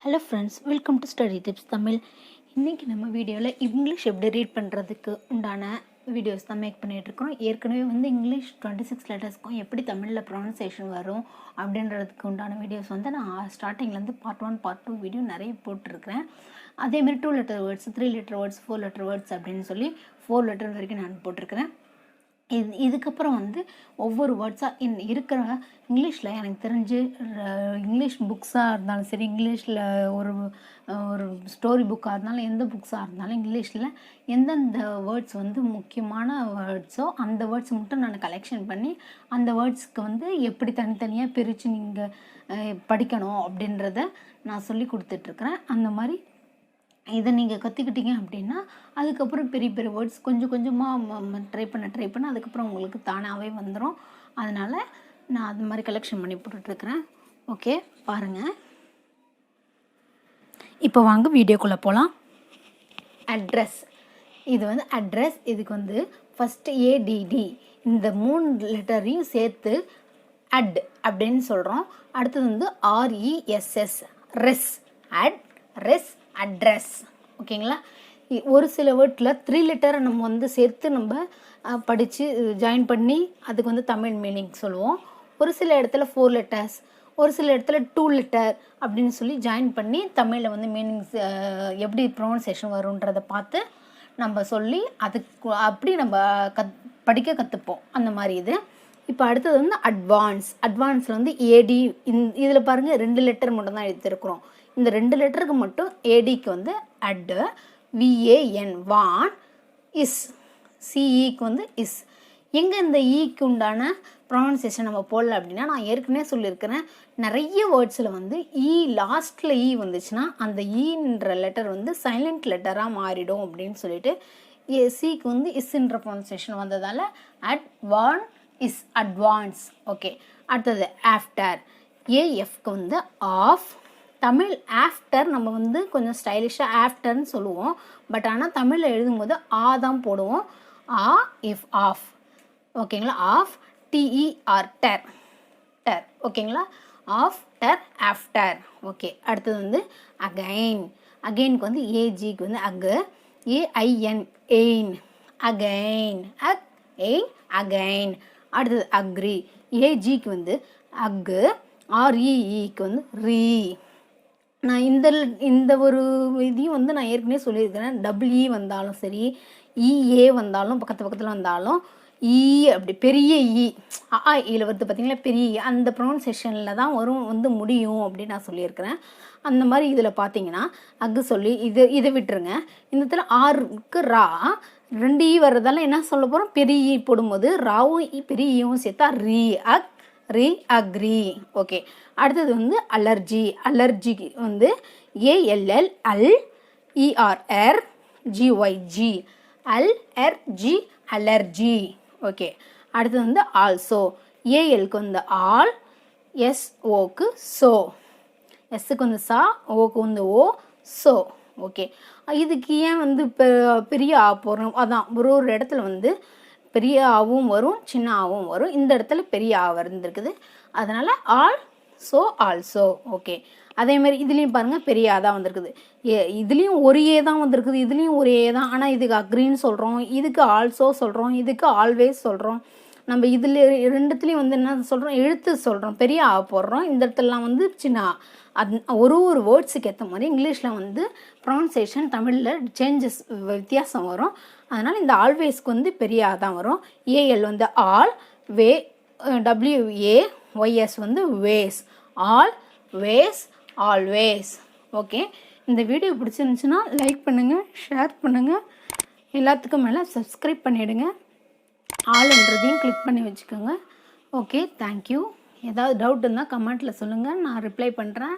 Hello friends, welcome to study tips Tamil. இன்றைக்கி நம்ம வீடியோவில் இங்கிலீஷ் எப்படி ரீட் பண்ணுறதுக்கு உண்டான வீடியோஸ் தான் மேக் பண்ணிகிட்ருக்கோம். ஏற்கனவே இங்கிலீஷ் 26 லெட்டர்ஸ்க்கும் எப்படி தமிழில் ப்ரொனன்சியேஷன் வரும் அப்படின்றதுக்கு உண்டான வீடியோஸ் நான் ஸ்டார்டிங்லேருந்து பார்ட் 1 பார்ட் 2 வீடியோ நிறைய போட்டிருக்கிறேன். அதேமாதிரி 2 letter words, 3 letter words, 4 letter words அப்படின்னு சொல்லி 4 லெட்டர் வரைக்கும் நான் போட்டிருக்கிறேன். இதுக்கப்புறம் ஒவ்வொரு வேர்ட்ஸாக இருக்கிற இங்கிலீஷில் எனக்கு தெரிஞ்சு இங்கிலீஷ் புக்ஸாக இருந்தாலும் சரி, இங்கிலீஷில் ஒரு ஒரு ஸ்டோரி புக்காக இருந்தாலும், எந்த புக்ஸாக இருந்தாலும் இங்கிலீஷில் எந்தெந்த வேர்ட்ஸ் முக்கியமான வேர்ட்ஸோ அந்த வேர்ட்ஸ் மட்டும் நான் கலெக்ஷன் பண்ணி அந்த வேர்ட்ஸ்க்கு எப்படி தனித்தனியாக பிரித்து நீங்கள் படிக்கணும் அப்படின்றத நான் சொல்லி கொடுத்துட்ருக்குறேன். அந்த மாதிரி இதை நீங்கள் கற்றுக்கிட்டீங்க அப்படின்னா அதுக்கப்புறம் பெரிய பெரிய வேர்ட்ஸ் கொஞ்சம் கொஞ்சமாக ட்ரை பண்ண அதுக்கப்புறம் உங்களுக்கு தானாகவே வந்துடும். அதனால் நான் அது மாதிரி கலெக்ஷன் பண்ணி போட்டுட்ருக்குறேன். ஓகே, பாருங்கள். இப்போ வாங்க வீடியோக்குள்ளே போகலாம். அட்ரஸ், இது அட்ரஸ். இதுக்கு ஃபஸ்ட்டு ஏடிடி இந்த 3 லெட்டரையும் சேர்த்து அட் அப்படின்னு சொல்கிறோம். அடுத்தது ஆர்இஎஸ்எஸ், ரெஸ், அட், ரெஸ், அட்ரஸ். ஓகேங்களா? ஒரு சில வேர்ட்டில் 3 லெட்டரை நம்ம சேர்த்து நம்ம படித்து ஜாயின் பண்ணி அதுக்கு தமிழ் மீனிங் சொல்லுவோம். ஒரு சில இடத்துல 4 லெட்டர்ஸ், ஒரு சில இடத்துல 2 லெட்டர் அப்படின்னு சொல்லி ஜாயின் பண்ணி தமிழில் மீனிங்ஸ் எப்படி ப்ரொனன்சியேஷன் வரும்ன்றதை பார்த்து நம்ம சொல்லி அதுக்கு அப்படி நம்ம படிக்க கற்றுப்போம். அந்த மாதிரி இது. இப்போ அடுத்தது அட்வான்ஸ். அட்வான்ஸில் ஏடி, இதில் பாருங்கள் 2 லெட்டர் மட்டும் தான் எடுத்துருக்குறோம். இந்த 2 லெட்டருக்கு மட்டும் ஏடிக்கு அட், விஏஎன், வான், இஸ், சிஇக்கு இஸ். எங்கே இந்த ஈக்கு உண்டான ப்ரொனன்சியேஷன் நம்ம போடல அப்படின்னா, நான் ஏற்கனவே சொல்லியிருக்கிறேன், நிறைய வேர்ட்ஸில் இ லாஸ்ட்டில் இ வந்துச்சுன்னா அந்த ஈன்ற லெட்டர் சைலண்ட் லெட்டராக மாறிடும் அப்படின்னு சொல்லிட்டு சிக்கு இஸ்ன்ற ப்ரொனன்சியேஷன் வந்ததால் ad, van, is, advance. Okay, அடுத்தது ஆஃப்டர். ஏஎஃப்க்கு ஆஃப். தமிழ் ஆஃப்டர் நம்ம கொஞ்சம் ஸ்டைலிஷாக ஆஃப்டர்னு சொல்லுவோம். பட் ஆனால் தமிழில் எழுதும்போது ஆ தான் போடுவோம். ஆ, இஃப், ஆஃப். ஓகேங்களா? ஆஃப், டிஇஆர், டர், டர். ஓகேங்களா? ஆஃப், டர், ஆஃப்டர். ஓகே, அடுத்தது அகைன். அகெயினுக்கு ஏஜிக்கு அகு, ஏஐஎன், எயின், அகைன், அக், எயின், அகைன். அடுத்தது அக்ரி. ஏஜிக்கு அகு, ஆர்இஇக்கு ரீ. நான் இந்த ஒரு இதையும் நான் ஏற்கனவே சொல்லியிருக்கிறேன். டபுள்இ வந்தாலும் சரி, இஏ வந்தாலும் பக்கத்தில் வந்தாலும், இ அப்படி பெரிய இ, இதில் பார்த்தீங்களா பெரிய இ, அந்த ப்ரொனன்சியேஷனில் தான் வரும் முடியும் அப்படின்னு நான் சொல்லியிருக்கிறேன். அந்த மாதிரி இதில் பார்த்தீங்கன்னா அக்கு சொல்லி இதை விட்டுருங்க. இந்த இடத்துல ஆருக்கு ரா 2 இ வர்றதால என்ன சொல்ல போகிறோம், பெரிய இ போடும்போது ராவும் பெரிய ஈவும் சேர்த்தா ரீ, அக், ரீ, அக்ரி. ஓகே, அடுத்தது அலர்ஜி. அலர்ஜிக்கு ஏஎல்எல், அல், இஆர்ஆர், ஜிஒய்ஜி, அல்எர்ஜி, அலர்ஜி. ஓகே, அடுத்தது ஆல்சோ. ஏஎல்க்கு ஆல், எஸ்ஓக்கு சோ, எஸ்ஸுக்கு சா, ஓக்கு ஓ, சோ. ஓகே, இதுக்கு ஏன் பெரிய ஆ போடுறோம், அதான் ஒரு இடத்துல பெரிய ஆவும் வரும், சின்ன ஆவும் வரும். இந்த இடத்துல பெரிய ஆ வந்துருக்குது, அதனால் ஆல், ஸோ, ஆல்சோ. ஓகே, அதேமாதிரி இதுலேயும் பாருங்கள் பெரிய ஆ தான் வந்திருக்குது. இதுலேயும் ஒரு ஏ தான் வந்திருக்குது, இதுலேயும் ஒரு ஏ தான். ஆனால் இதுக்கு அக்ரின்னு சொல்கிறோம், இதுக்கு ஆல்சோ சொல்கிறோம், இதுக்கு ஆல்வேஸ் சொல்கிறோம். நம்ம இதில் ரெண்டுத்துலேயும் என்ன சொல்கிறோம், எழுத்து சொல்கிறோம், பெரிய ஆ போடுறோம். இந்த இடத்துலலாம் சின்ன ஆ. ஒரு வேர்ட்ஸுக்கு ஏற்ற மாதிரி இங்கிலீஷில் ப்ரொனன்சியேஷன் தமிழில் சேஞ்சஸ் வித்தியாசம் வரும். அதனால் இந்த ஆல்வேஸ்க்கு பெரிய ஆ தான் வரும். A L all, way, W A, Y S ways, all, ways, always. Okay, இந்த வீடியோ பிடிச்சிருந்துச்சுன்னா லைக் பண்ணுங்கள், ஷேர் பண்ணுங்கள், எல்லாத்துக்கும் மேலே சப்ஸ்கிரைப் பண்ணிவிடுங்க, ஆல்ன்றதையும் கிளிக் பண்ணி வச்சுக்கோங்க. Okay, thank you. ஏதாவது டவுட் இருந்தால் கமெண்ட்டில் சொல்லுங்கள், நான் ரிப்ளை பண்ணுறேன்.